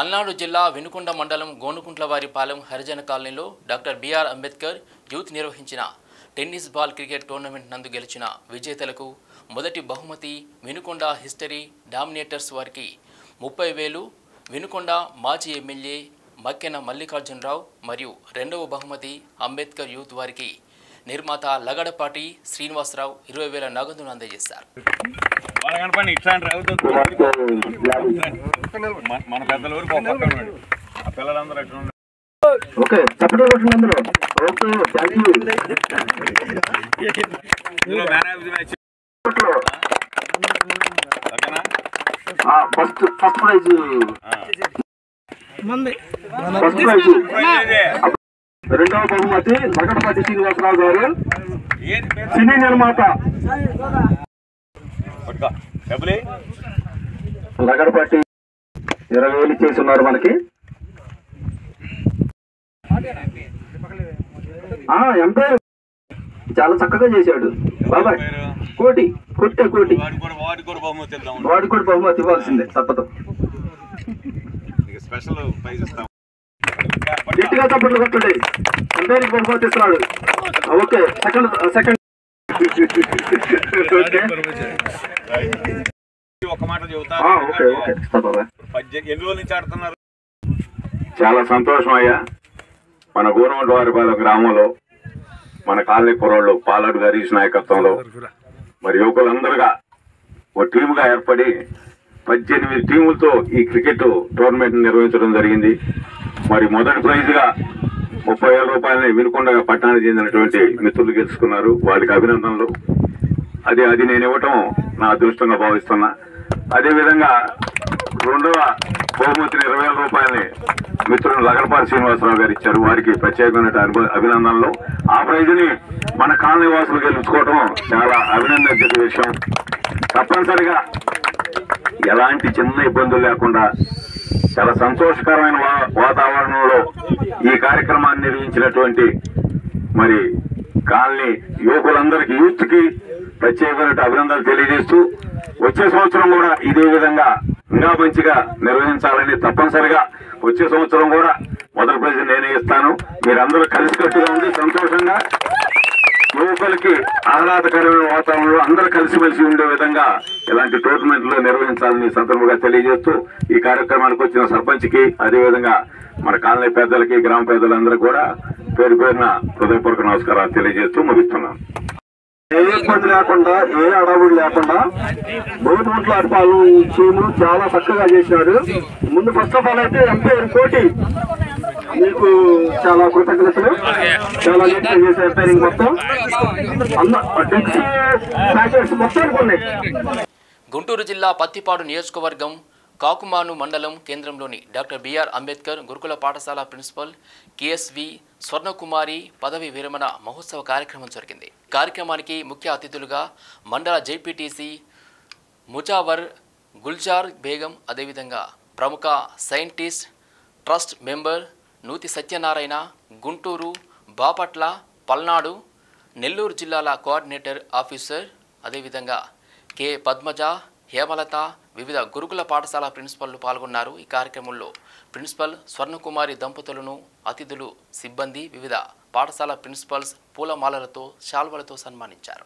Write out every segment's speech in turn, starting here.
పల్నాడు జిల్లా వినుకొండ మండలం గోనుకుంట్లవారిపాలెం హరిజన కాలనీలో డాక్టర్ బిఆర్ అంబేద్కర్ యూత్ నిర్వహించిన టెన్నిస్ బాల్ క్రికెట్ టోర్నమెంట్ నందు గెలిచిన విజేతలకు మొదటి బహుమతి వినుకొండ హిస్టరీ డామినేటర్స్ వారికి 30,000, వినుకొండ మాజీ ఎమ్మెల్యే మక్కెన మల్లికార్జునరావు మరియు రెండవ బహుమతి అంబేద్కర్ యూత్ వారికి నిర్మాత లగడపాటి శ్రీనివాసరావు 20,000 నగదును అందజేశారు. మన పెద్దల వరకు పిల్లలందరూ ఫస్ట్ ప్రైజ్ రెండవ బహుమతి లగడపాటి శ్రీనివాసరావు గారు సినీ నిర్మాత లగడపాటి 20,000 చేస్తున్నారు మనకి. ఎంపైర్ చాలా చక్కగా చేశాడు బాబాయ్. కోటి వాడి కూడా బహుమతి ఇవ్వాల్సిందే తప్పదు. గట్టిగా తప్పట్లు కొట్టండి. ఎంపైర్కి బహుమతి ఇస్తున్నాడు. ఓకే సెకండ్ ఒక మాట చెబుతా. ఎన్ని రోజుల నుంచి ఆడుతున్నారు? చాలా సంతోషం అయ్యా. మన గోనుకుంట్లవారిపాలెం గ్రామంలో మన కాలనీ కుర్రోళ్ళు పాలాడు హరీష్ నాయకత్వంలో మరి యువకులందరుగా ఒక టీముగా ఏర్పడి 18 టీములతో ఈ క్రికెట్ టోర్నమెంట్ నిర్వహించడం జరిగింది. మరి మొదటి ప్రైజ్గా 30,000 రూపాయలని వినుకొండ పట్టణానికి చెందినటువంటి మిత్రులు గెలుచుకున్నారు. వారికి అభినందనలు. అది నేను ఇవ్వటం నా అదృష్టంగా భావిస్తున్నా. అదేవిధంగా రెండవ బహుమతిని 20,000 రూపాయలని మిత్రులు లగడపాటి శ్రీనివాసరావు గారు ఇచ్చారు. వారికి ప్రత్యేకమైన అభినందనలు. ఆ ప్రైజ్ని మన కాలనీ వాసులు గెలుచుకోవటం చాలా అభినందించే విషయం. తప్పనిసరిగా ఎలాంటి చిన్న ఇబ్బందులు లేకుండా చాలా సంతోషకరమైన వాతావరణంలో ఈ కార్యక్రమాన్ని నిర్వహించినటువంటి మరి కాలనీ యువకులందరికీ యూత్కి ప్రత్యేకమైన అభినందనలు తెలియజేస్తూ వచ్చే సంవత్సరం కూడా ఇదే విధంగా ఇంకా మంచిగా నిర్వహించాలని తప్పనిసరిగా వచ్చే సంవత్సరం కూడా మొదటి ప్రైజ్ నేనే ఇస్తాను. మీరందరూ కలిసికట్టుగా ఉండి సంతోషంగా యువకులకి ఆహ్లాదకరమైన వాతావరణంలో అందరూ కలిసిమెలిసి ఉండే విధంగా ఇలాంటి టోర్నమెంట్లు నిర్వహించాలని సందర్భంగా తెలియజేస్తూ ఈ కార్యక్రమానికి వచ్చిన సర్పంచ్కి అదేవిధంగా మన కాలనీ పెద్దలకి గ్రామ పెద్దలందరూ కూడా పేరు పేరున హృదయపూర్వక నమస్కారాలు తెలియజేస్తూ ముగిస్తున్నాం. ఏ ఇబ్బంది లేకుండా ఏ అడవుడు లేకుండా గోనుకుంట్లవారిపాలెం టీము చాలా చక్కగా చేశారు. ముందు ఫస్ట్ ఆఫ్ ఆల్ అయితే ఎంపైర్ కోటి మీకు చాలా కృతజ్ఞతలు. చాలా నీట్గా చేసే ఎంపైరింగ్ మొత్తం మొత్తానికి ఉన్నాయి. గుంటూరు జిల్లా పత్తిపాడు నియోజకవర్గం కాకుమాను మండలం కేంద్రంలోని డాక్టర్ బిఆర్ అంబేద్కర్ గురుకుల పాఠశాల ప్రిన్సిపల్ కేఎస్వి స్వర్ణకుమారి పదవి విరమణ మహోత్సవ కార్యక్రమం జరిగింది. కార్యక్రమానికి ముఖ్య అతిథులుగా మండల జెడ్పీటీసీ ముజావర్ గుల్జార్ బేగం, అదేవిధంగా ప్రముఖ సైంటిస్ట్ ట్రస్ట్ మెంబర్ నూతి సత్యనారాయణ, గుంటూరు, బాపట్ల, పల్నాడు, నెల్లూరు జిల్లాల కోఆర్డినేటర్ ఆఫీసర్, అదేవిధంగా కె పద్మజ, హేమలత, వివిధ గురుకుల పాఠశాల ప్రిన్సిపల్లు పాల్గొన్నారు. ఈ కార్యక్రమంలో ప్రిన్సిపల్ స్వర్ణకుమారి దంపతులను అతిథులు, సిబ్బంది, వివిధ పాఠశాల ప్రిన్సిపల్స్ పూలమాలలతో శాల్వలతో సన్మానించారు.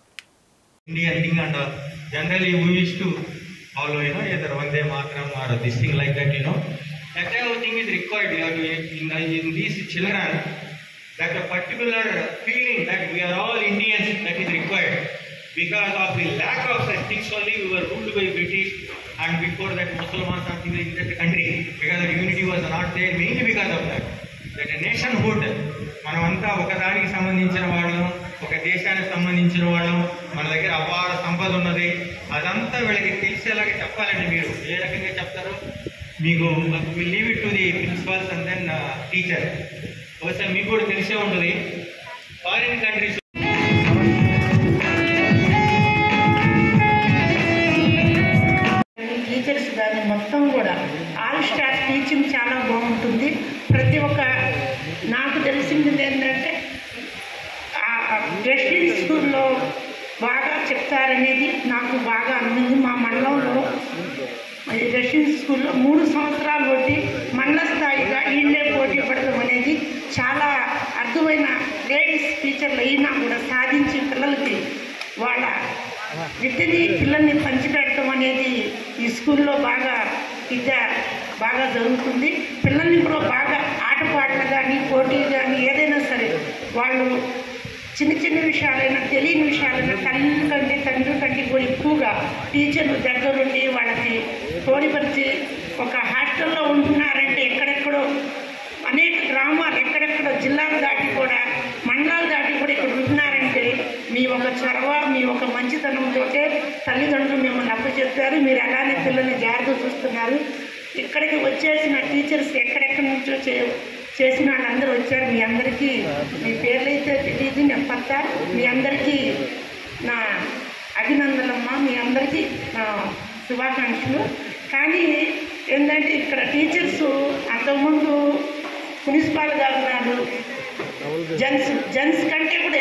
Because of the lack of such things only we were ruled by British, and before that Muslims and people in that country, because the unity was not there, mainly because of that. That a nationhood, మనమంతా ఒకదానికి సంబంధించిన వాళ్ళం, ఒక దేశానికి సంబంధించిన వాళ్ళం, మన దగ్గర అపార సంపద ఉన్నది, అదంతా వీళ్ళకి తెలిసేలాగా చెప్పాలండి. మీరు ఏ రకంగా చెప్తారో మీకు leave it to the principals and then teacher. బహుశా మీకు కూడా తెలిసే ఉంటుంది. ఫారిన్ కంట్రీస్ టీచర్స్ కానీ మొత్తం కూడా ఆల్ స్టాఫ్ టీచింగ్ చాలా బాగుంటుంది. ప్రతి ఒక్క నాకు తెలిసింది ఏంటంటే రెసిడెన్షియల్ స్కూల్లో బాగా చెప్తారనేది నాకు బాగా అందింది. మా మండలంలో రష్యన్ స్కూల్లో 3 సంవత్సరాలు బట్టి మండల స్థాయిగా వీళ్ళే పోటీ పడడం అనేది చాలా అర్థమైన లేడీస్ టీచర్లు అయినా కూడా సాధించి పిల్లలకి వాళ్ళ విద్యని పిల్లల్ని పంచిపెట్టడం అనేది ఈ స్కూల్లో బాగా జరుగుతుంది. పిల్లల్ని కూడా బాగా ఆటపాటలు కానీ పోటీలు కానీ ఏదైనా సరే వాళ్ళు చిన్న విషయాలైనా తెలియని విషయాలైనా తండ్రి కంటే కూడా ఎక్కువగా టీచర్లు దగ్గరుండి వాళ్ళకి తోడిపరిచి ఒక హాస్టల్లో ఉంటున్నారంటే ఎక్కడెక్కడో అనేక గ్రామాలు ఎక్కడెక్కడో జిల్లాలు దాటి కూడా మండలాలు దాటి కూడా ఇక్కడ ఉంటున్నారంటే మీ ఒక చొరవ మీ ఒక మంచితనంతో తల్లిదండ్రులు మిమ్మల్ని అప్పచెప్పారు. మీరు అలానే పిల్లల్ని జాగ్రత్త చూస్తున్నారు. ఇక్కడికి వచ్చేసిన టీచర్స్ ఎక్కడెక్కడి నుంచో చేసిన వాళ్ళందరూ వచ్చారు. మీ అందరికీ మీ పేర్లు అయితే తెలియదు, నేను కొత్త. మీ అందరికీ నా అభినందనలమ్మ, మీ అందరికీ నా శుభాకాంక్షలు. కానీ ఏంటంటే ఇక్కడ టీచర్స్ అంతకుముందు ప్రిన్సిపాల్ గారు ఉన్నారు, జెంట్స్ కంటే కూడా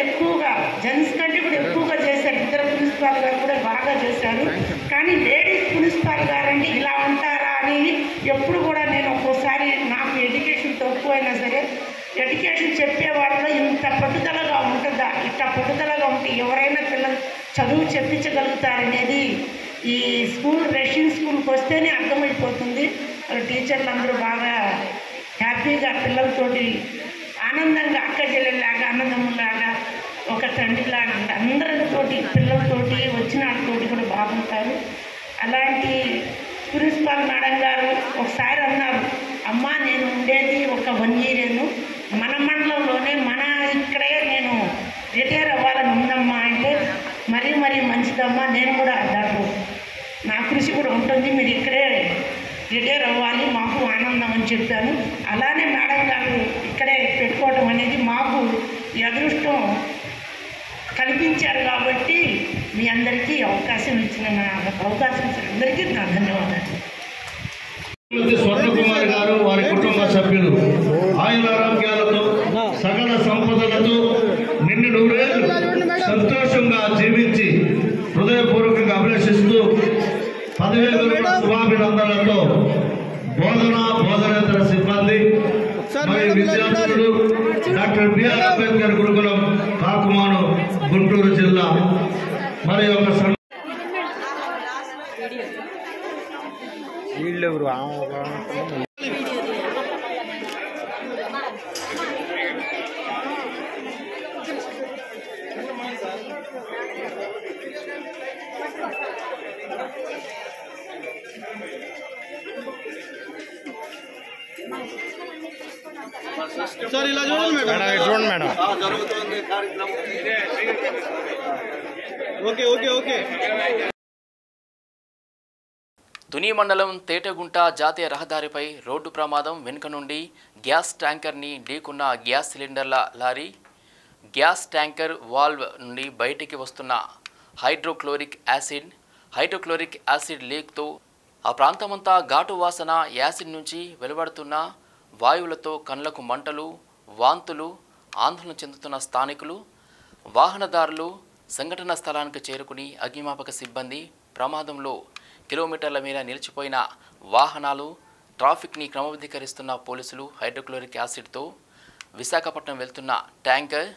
ఎక్కువగా చేశారు. ఇద్దరు ప్రిన్సిపాల్ గారు కూడా బాగా చేశారు. కానీ లేడీస్ ప్రిన్సిపాల్ గారు అంటే ఇలా ఉంటారా అని ఎప్పుడు కూడా నేను ఒక్కోసారి నాకు ఎడ్యుకేషన్ తక్కువైనా సరే ఎడ్యుకేషన్ చెప్పే వాళ్ళలో ఇంత పట్టుదలగా ఉంటుందా, ఇంత పట్టుదలగా ఉంటే ఎవరైనా పిల్లలు చదువు చెప్పించగలుగుతారనేది ఈ రష్యన్ స్కూల్కి వస్తేనే అర్థమైపోతుంది. టీచర్లు అందరూ బాగా హ్యాపీగా పిల్లలతోటి ఆనందంగా అక్క చెల్లెల్లాగా అన్నదమ్ములాగా ఒక తండ్రిలాగా అందరితోటి పిల్లలతోటి వచ్చిన వాళ్ళతోటి కూడా బాగుంటారు. అలాంటి ప్రిన్సిపాల్ మేడం గారు ఒకసారి అన్నారు, అమ్మ నేను ఉండేది ఒక 1 ఇయర్, మన మండలంలోనే ఇక్కడే నేను రిటైర్ అవ్వాలని ఉందమ్మా అంటే మరీ మంచిదమ్మా, నేను కూడా దాంట్లో నా కృషి కూడా ఉంటుంది, మీరు ఇక్కడే రిటైర్ అవ్వాలి, మాకు ఆనందం అని చెప్పాను. అలానే మేడం గారు ఇక్కడే పెట్టుకోవడం అనేది మాకు ఈ అదృష్టం కల్పించారు. కాబట్టి మీ అందరికీ అవకాశం ఇచ్చిన అందరికీ నా ధన్యవాదాలు. స్వర్ణకుమారి గారు వారి కుటుంబ సభ్యులు ఆయురారోగ్యాలతో సకల సంపదలతో నిన్ను 100 ఏళ్ళు సంతోషంగా జీవించి హృదయపూర్వకంగా అభిలషిస్తూ 15,000 శుభాభినందనలతో బోధనేతర సిబ్బంది మరియు విద్యార్థులు డాక్టర్ బిఆర్ అంబేద్కర్ గురుకులం కాకుమాను గుంటూరు జిల్లా మరి ఒక సార్ ఇలా చూడండి మేడం. జరుగుతుంది కార్యక్రమం. ఓకే. తుని మండలం తేటగుంట జాతీయ రహదారిపై రోడ్డు ప్రమాదం. వెనుక నుండి గ్యాస్ ట్యాంకర్ని ఢీకున్న గ్యాస్ సిలిండర్ల లారీ. గ్యాస్ ట్యాంకర్ వాల్వ్ నుండి బయటికి వస్తున్న హైడ్రోక్లోరిక్ యాసిడ్ లీక్తో ఆ ప్రాంతమంతా ఘాటు వాసన, యాసిడ్ నుంచి వెలువడుతున్న వాయువులతో కళ్ళకు మంటలు, వాంతులు, ఆందోళన చెందుతున్న స్థానికులు, వాహనదారులు సంఘటన స్థలానికి చేరుకుని అగ్నిమాపక సిబ్బంది ప్రమాదంలో కిలోమీటర్ల మేర నిలిచిపోయిన వాహనాలు, ట్రాఫిక్ని క్రమబద్ధీకరిస్తున్న పోలీసులు హైడ్రోక్లోరిక్ యాసిడ్తో విశాఖపట్నం వెళ్తున్న ట్యాంకర్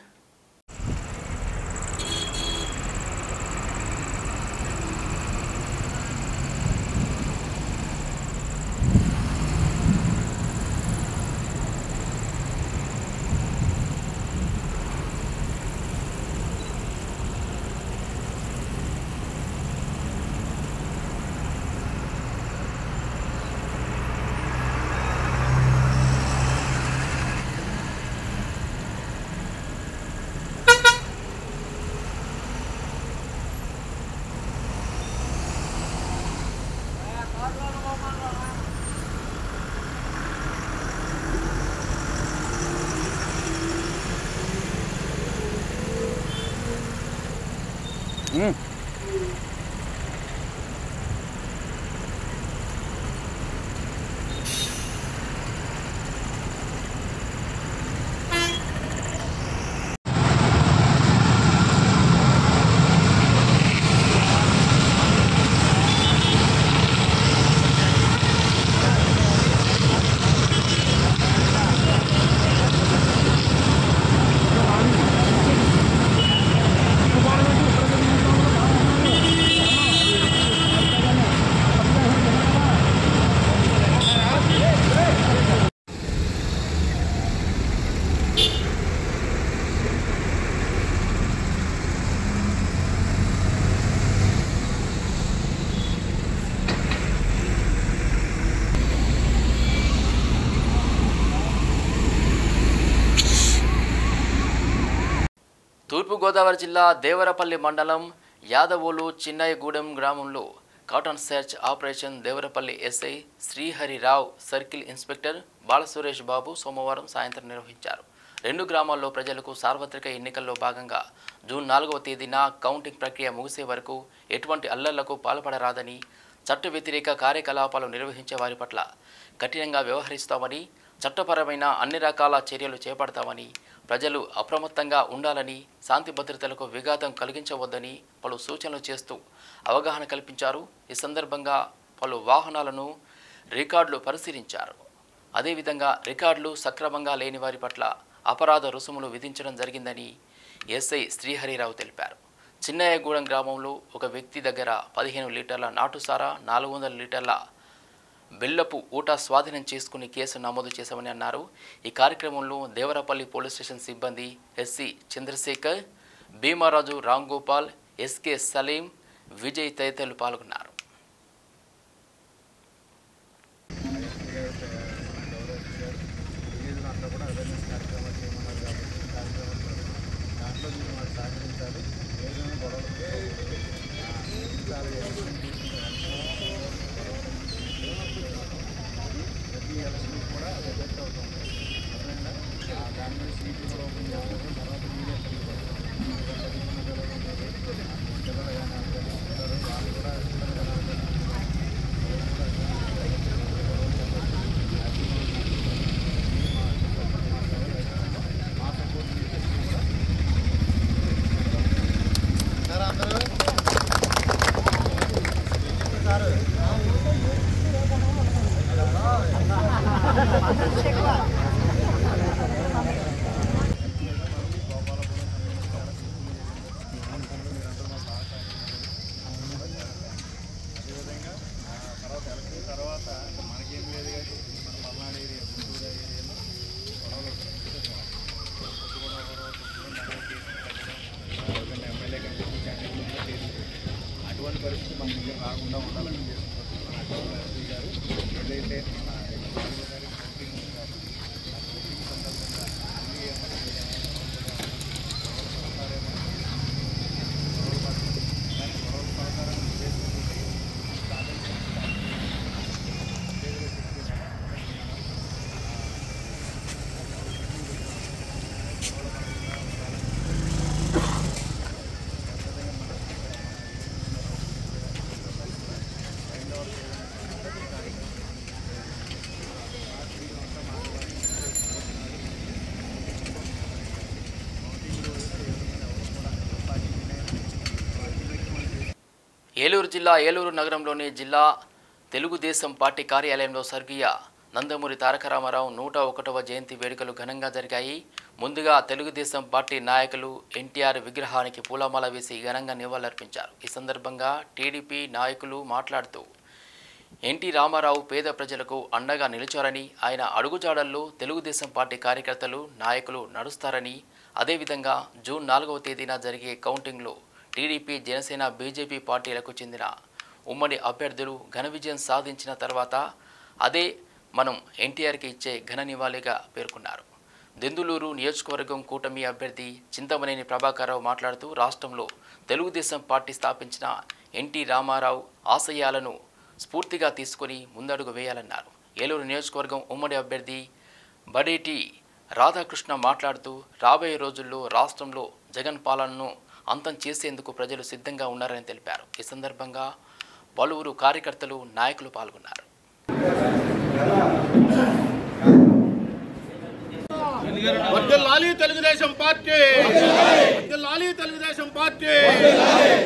తూర్పుగోదావరి జిల్లా దేవరపల్లి మండలం యాదవోలు చిన్నయ్యగూడెం గ్రామంలో cordon search operation Devarapalli SI Sriharirao circle inspector Balasuresh Babu సోమవారం సాయంత్రం నిర్వహించారు. 2 గ్రామాల్లో ప్రజలకు సార్వత్రిక ఎన్నికల్లో భాగంగా జూన్ 4వ తేదీన కౌంటింగ్ ప్రక్రియ ముగిసే వరకు ఎటువంటి అల్లర్లకు పాల్పడరాదని, చట్ట వ్యతిరేక కార్యకలాపాలు నిర్వహించే వారి పట్ల కఠినంగా వ్యవహరిస్తామని, చట్టపరమైన అన్ని రకాల చర్యలు చేపడతామని, ప్రజలు అప్రమత్తంగా ఉండాలని, శాంతి భద్రతలకు విఘాతం కలిగించవద్దని పలు సూచనలు చేస్తూ అవగాహన కల్పించారు. ఈ సందర్భంగా పలు వాహనాలను రికార్డులు పరిశీలించారు. అదేవిధంగా రికార్డులు సక్రమంగా లేని వారి పట్ల అపరాధ రుసుములు విధించడం జరిగిందని ఎస్ఐ శ్రీహరిరావు తెలిపారు. చిన్నయ్యగూడెం గ్రామంలో ఒక వ్యక్తి దగ్గర 15 లీటర్ల నాటుసారా, 400 లీటర్ల బెల్లపు ఊట స్వాధీనం చేసుకుని కేసు నమోదు చేశామని అన్నారు. ఈ కార్యక్రమంలో దేవరపల్లి పోలీస్ స్టేషన్ సిబ్బంది ఎస్సీ చంద్రశేఖర్, భీమారాజు, రామ్ గోపాల్, ఎస్కే సలీం, విజయ్ తదితరులు పాల్గొన్నారు. అటువంటి పరిస్థితి మన దగ్గర రాకుండా ఉండాలని గారు ఏదైతే ఏలూరు జిల్లా ఏలూరు నగరంలోని జిల్లా తెలుగుదేశం పార్టీ కార్యాలయంలో స్వర్గీయ నందమూరి తారక రామారావు 101వ జయంతి వేడుకలు ఘనంగా జరిగాయి. ముందుగా తెలుగుదేశం పార్టీ నాయకులు ఎన్టీఆర్ విగ్రహానికి పూలమాల వేసి ఘనంగా నివాళులర్పించారు. ఈ సందర్భంగా టీడీపీ నాయకులు మాట్లాడుతూ ఎన్టీ రామారావు పేద ప్రజలకు అండగా నిలిచారని, ఆయన అడుగుజాడల్లో తెలుగుదేశం పార్టీ కార్యకర్తలు, నాయకులు నడుస్తారని, అదేవిధంగా జూన్ 4వ తేదీన జరిగే కౌంటింగ్లో టీడీపీ, జనసేన, బీజేపీ పార్టీలకు చెందిన ఉమ్మడి అభ్యర్థులు ఘన విజయం సాధించిన తర్వాత అదే మనం ఎన్టీఆర్కి ఇచ్చే ఘన నివాళిగా పేర్కొన్నారు. దెందులూరు నియోజకవర్గం కూటమి అభ్యర్థి చింతమనేని ప్రభాకరరావు మాట్లాడుతూ రాష్ట్రంలో తెలుగుదేశం పార్టీ స్థాపించిన ఎన్టీ రామారావు ఆశయాలను స్ఫూర్తిగా తీసుకొని ముందడుగు వేయాలన్నారు. ఏలూరు నియోజకవర్గం ఉమ్మడి అభ్యర్థి బడేటి రాధాకృష్ణ మాట్లాడుతూ రాబోయే రోజుల్లో రాష్ట్రంలో జగన్ పాలనను అంతం చేసేందుకు ప్రజలు సిద్ధంగా ఉన్నారని తెలిపారు. ఈ సందర్భంగా పలువురు కార్యకర్తలు, నాయకులు పాల్గొన్నారు. వర్ధిల్లాలి తెలుగుదేశం పార్టీ, వర్ధిల్లాలి తెలుగుదేశం పార్టీ,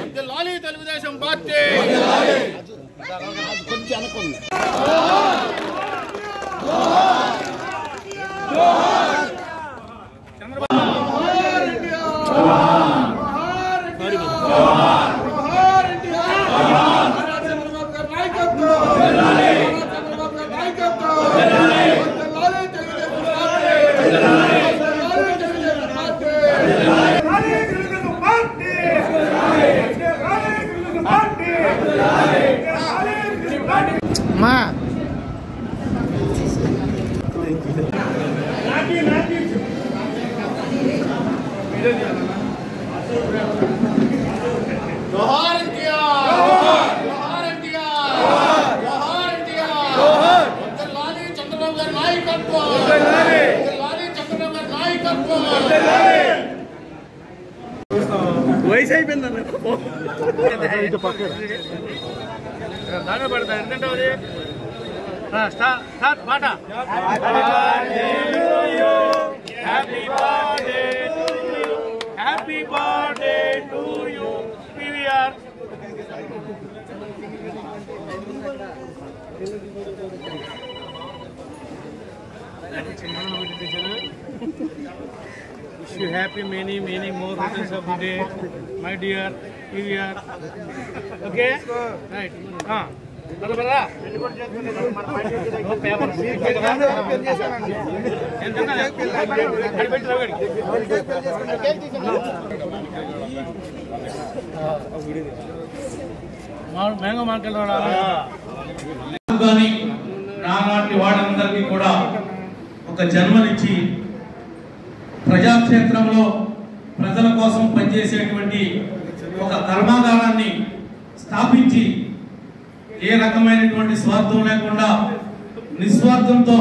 వర్ధిల్లాలి తెలుగుదేశం పార్టీ. కొంచెం అనుకోండి. जोहार एनटीआर, जोहार एनटीआर, जोहार एनटीआर। వందలాలి చంద్రబాబు గారి నాయకత్వం, వందలాలి చంద్రబాబు గారి నాయకత్వం। వయసు అయిపోయిందన్న దాని పడతా ఎందుకంటే అది స్టార్ట్ పాట happy birthday to you, happy birthday to you PVR. Wish you happy many more returns of the day, my dear PVR. Okay? Right. Hello, brother. No paper. Mango market కానీ నానాటి వాడందరికీ కూడా ఒక జన్మనిచ్చి ప్రజాక్షేత్రంలో ప్రజల కోసం పనిచేసేటువంటి ఒక కర్మాగారాన్ని స్థాపించి ఏ రకమైనటువంటి స్వార్థం లేకుండా నిస్వార్థంతో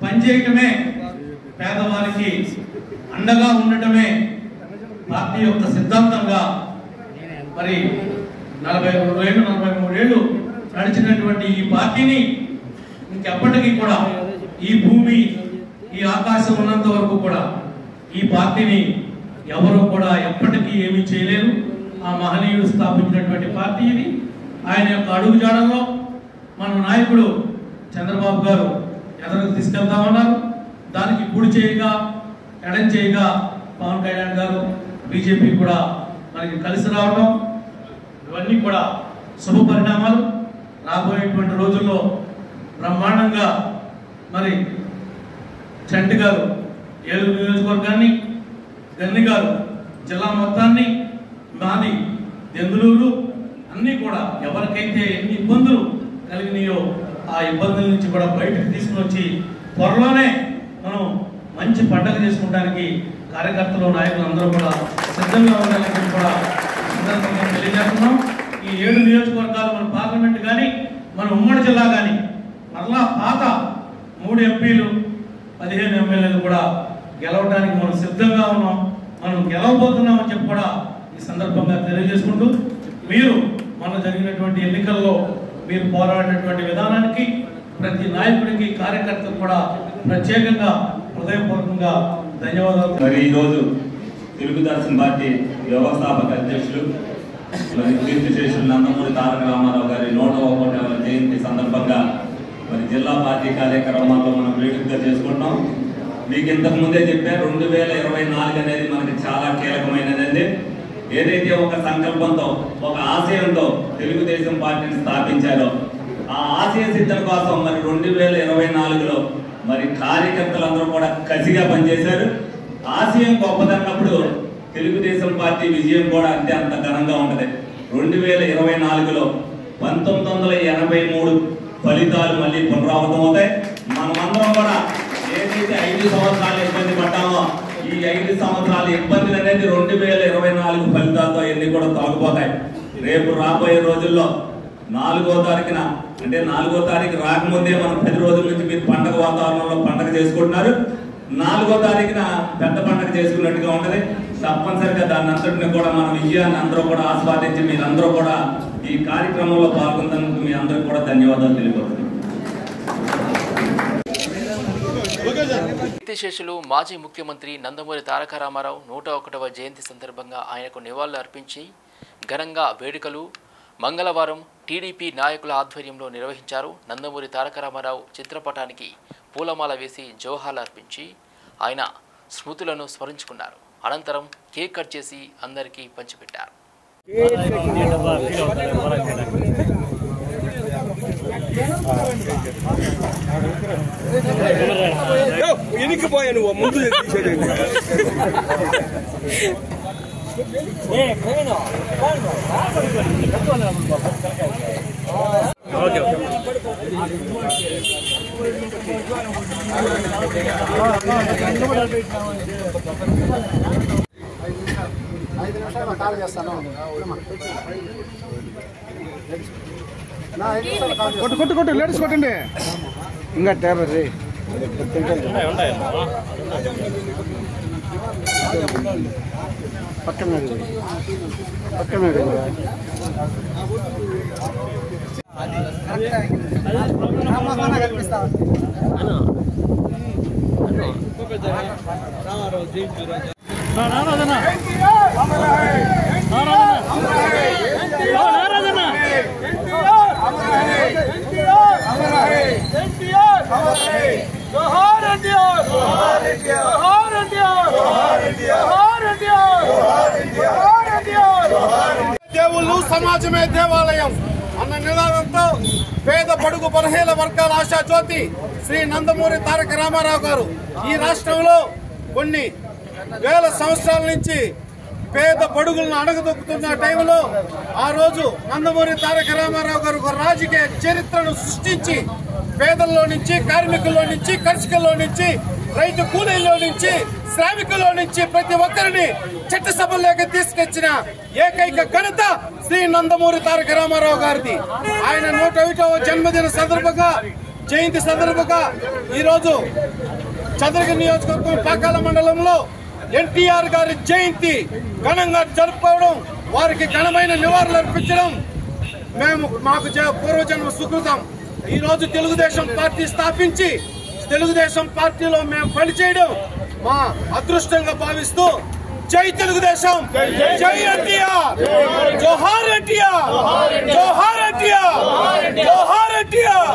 పనిచేయటమే, పేదవారికి అండగా ఉండటమే పార్టీ యొక్క సిద్ధాంతంగా మరి 42 ఏళ్ళు 43 ఏళ్ళు నడిచినటువంటి ఈ పార్టీని ఇంకెప్పటికీ కూడా ఈ భూమి ఈ ఆకాశం ఉన్నంత వరకు కూడా ఈ పార్టీని ఎవరు కూడా ఎప్పటికీ ఏమీ చేయలేరు. ఆ మహనీయుడు స్థాపించినటువంటి పార్టీ ఇది. ఆయన యొక్క అడుగుజాడల్లో మన నాయకుడు చంద్రబాబు గారు ఎదురుకు తీసుకెళ్తామన్నారు. దానికి కుడి చేయగా ఎడం చేయగా పవన్ కళ్యాణ్ గారు బీజేపీ కూడా మనకి కలిసి రావడం, ఇవన్నీ కూడా శుభ పరిణామాలు. రాబోయేటువంటి రోజుల్లో బ్రహ్మాండంగా మరి చంటి గారు ఏలూరు నియోజకవర్గాన్ని, గన్ని గారు జిల్లా మొత్తాన్ని, మాది దెందులూరు అన్నీ కూడా ఎవరికైతే ఎన్ని ఇబ్బందులు కలిగినాయో ఆ ఇబ్బందుల నుంచి కూడా బయటకు తీసుకుని వచ్చి త్వరలోనే మనం మంచి పండగ చేసుకోవడానికి కార్యకర్తలు నాయకులు అందరూ కూడా సిద్ధంగా ఉండాలని కూడా సందర్భంగా తెలియజేస్తున్నాం. ఈ 7 నియోజకవర్గాలు మన పార్లమెంట్ కానీ మన ఉమ్మడి జిల్లా కానీ మరలా పాత 3 ఎంపీలు 15 ఎమ్మెల్యేలు కూడా గెలవడానికి మనం సిద్ధంగా ఉన్నాం. మనం గెలవబోతున్నామని చెప్పి కూడా ఈ సందర్భంగా తెలియజేసుకుంటూ, మీరు మన జరిగినటువంటి ఎన్నికల్లో మీరు పోరాడినటువంటి విధానానికి ప్రతి నాయకుడికి కార్యకర్తకు కూడా ప్రత్యేకంగా హృదయపూర్వకంగా ధన్యవాదాలు. మరి ఈరోజు తెలుగుదేశం పార్టీ వ్యవస్థాపక అధ్యక్షులు మరి కీర్తిశేషులు నందమూరి తారక రామారావు గారి 101వ జయంతి సందర్భంగా మరి జిల్లా పార్టీ కార్యక్రమాల్లో మనం వేడుకగా చేసుకుంటాం. మీకు ఇంతకు ముందే చెప్పా, 2024 అనేది మనకి చాలా కీలకమైనదండి. ఏదైతే ఒక సంకల్పంతో ఒక ఆశయంతో తెలుగుదేశం పార్టీని స్థాపించారో ఆ ఆశయ సిద్ధం కోసం మరి 2024లో మరి కార్యకర్తలందరూ కూడా కసిగా పనిచేశారు. ఆశయం గొప్పదన్నప్పుడు తెలుగుదేశం పార్టీ విజయం కూడా అంతే అంత ఘనంగా ఉంటుంది. 2024లో 1983 ఫలితాలు మళ్ళీ పునరావృతం అవుతాయి. మనమందరం కూడా ఏదైతే 5 సంవత్సరాలు ఇబ్బంది పడ్డామో ఈ 5 సంవత్సరాల ఇబ్బందులు అనేది 2024 ఫలితాలతో ఎన్ని కూడా తొలగిపోతాయి. రేపు రాబోయే రోజుల్లో 4వ తారీఖున, అంటే 4వ తారీఖు రాకముందే మనం 10 రోజుల నుంచి మీరు పండగ వాతావరణంలో పండగ చేసుకుంటున్నారు. 4వ తారీఖున పెద్ద పండగ చేసుకున్నట్టుగా ఉంటది. తప్పనిసరిగా దాన్ని అంతటిని కూడా మన విజయాన్ని అందరూ కూడా ఆస్వాదించి మీరందరూ కూడా ఈ కార్యక్రమంలో పాల్గొన్నందుకు మీ అందరికి కూడా ధన్యవాదాలు తెలియజేస్తున్నాను. కీర్తిశేషులు మాజీ ముఖ్యమంత్రి నందమూరి తారక రామారావు 101వ జయంతి సందర్భంగా ఆయనకు నివాళులు అర్పించి ఘనంగా వేడుకలు మంగళవారం టీడీపీ నాయకుల ఆధ్వర్యంలో నిర్వహించారు. నందమూరి తారక రామారావు చిత్రపటానికి పూలమాల వేసి జోహార్లు అర్పించి ఆయన స్మృతులను స్మరించుకున్నారు. అనంతరం కేక్ కట్ చేసి అందరికీ పంచిపెట్టారు. ఎనికిపోయా నువ్వు ముందు ఓకే కాల్ చేస్తాను. కొట్టు లేడీస్ కొట్టండి. ఇంకా టేబుల్ రే పక్కన దేవుళ్ళు సమాజమే దేవాలయం అన్న నినాదంతో పేద బడుగు బలహీన వర్గాల ఆశా జ్యోతి శ్రీ నందమూరి తారక రామారావు గారు ఈ రాష్ట్రంలో కొన్ని వేల సంవత్సరాల నుంచి పేద బడుగులను అణగదొక్కుతున్న టైంలో ఆ రోజు నందమూరి తారక రామారావు గారు ఒక రాజకీయ చరిత్రను సృష్టించి పేదల్లో నుంచి, కార్మికుల్లో నుంచి, కర్షకుల్లో నుంచి, రైతు కూలీల్లో నుంచి, శ్రామికుల్లో నుంచి ప్రతి ఒక్కరిని చట్టసభల్లోకి తీసుకొచ్చిన ఏకైక ఘనత శ్రీ నందమూరి తారక రామారావు గారిది. ఆయన 101వ జన్మదిన సందర్భంగా, జయంతి సందర్భంగా ఈరోజు చంద్రగిరి నియోజకవర్గం పాకాల మండలంలో ఎన్టీఆర్ గారి జయంతి ఘనంగా జరుపుకోవడం, వారికి ఘనమైన నివాళులు అర్పించడం మాకు పూర్వజన్మ సుకృతం. ఈ రోజు తెలుగుదేశం పార్టీ స్థాపించి తెలుగుదేశం పార్టీలో మేము పనిచేయడం మా అదృష్టంగా భావిస్తూ జై తెలుగుదేశం, జై ఎన్టీఆర్, జోహార్ ఎన్టీఆర్, జోహార్ ఎన్టీఆర్, జోహార్ ఎన్టీఆర్.